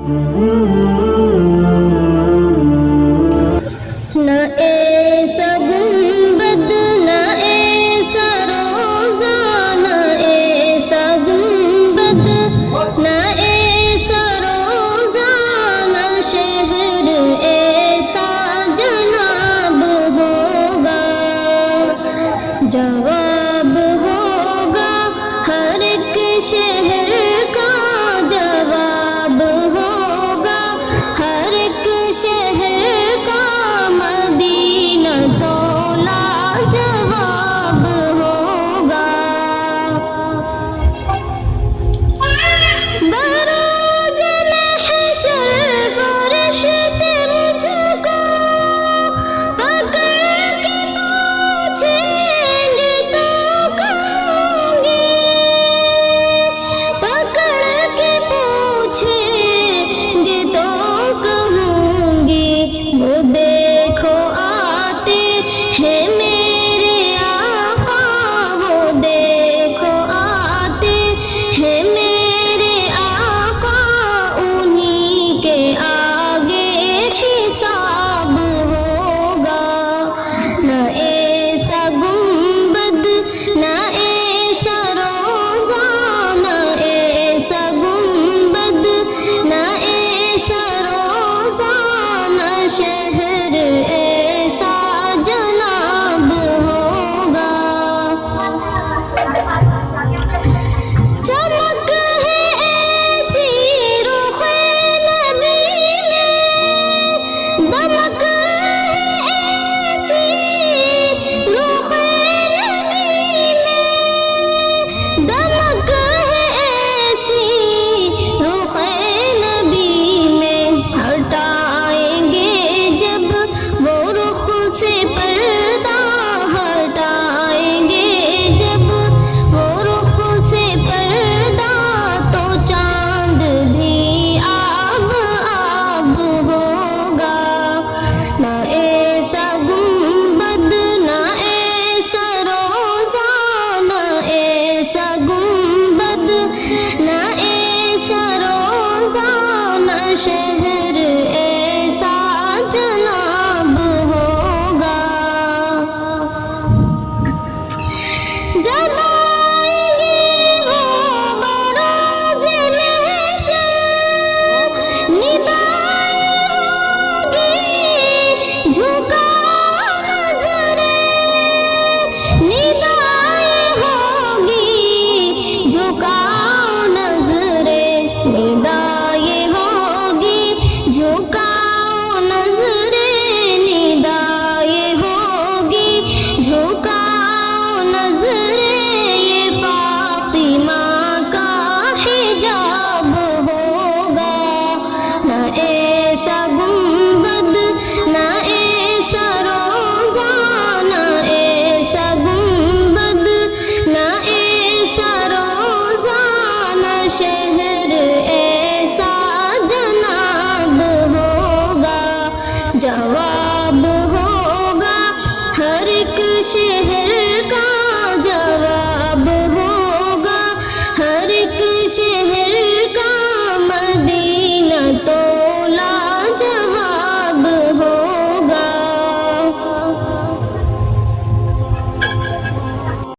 نہ ایسا گنبد نہ ایسا روزہ نہ ایسا گنبد نہ ایسا روزہ نہ شہر ایسا جناب ہوگا، جواب ہوگا ہر ایک شہر کا، جواب ہوگا ہر ایک شہر کا، مدینہ تو لاجواب ہوگا۔ بروز محشر فرشتے مجھ کو پکڑ کے پوچھیں گے تو کہوں گی، پکڑ کے پوچھیں گے تو کہوں گی، وہ دیکھو آتے ہیں میرے آقا، وہ دیکھو آتے ہیں میرے آقا، انہی کے آگے حساب ہوگا۔ نہ ایسا گنبد نہ ایسا روزہ نہ ایسا گنبد نہ ایسا روزہ نہ شہر ایسا جناب ہوگا۔ چمک ہے ایسی رخ نبی میں، دمک ہے ایسی رخ نبی میں، دمک ہے ایسی رخ نبی میں، ہٹائیں گے جب وہ رخ سے پردہ، ہٹائیں گے جب وہ رخ سے پردہ، تو چاند بھی آب آب ہوگا۔ نہ ایسا گنبد نہ ایسا روزہ نہ ایسا گنبد نہ ایسا روزہ نہ شہر ایسا جناب ہوگا۔ جب آئیں گی وہ بروز محشر، ندائیں ہوگی جھکاؤ نظریں، ندائیں ہوگی جھکاؤ نظریں، ندائیں ہوگی جھکاؤ نظریں، ندائیں ہوگی جھکاؤ نظریں، یہ فاطمہ کا حجاب ہوگا۔ نہ ایسا گنبد نہ ایسا روزہ نہ ایسا گنبد نہ ایسا روزہ نہ شہر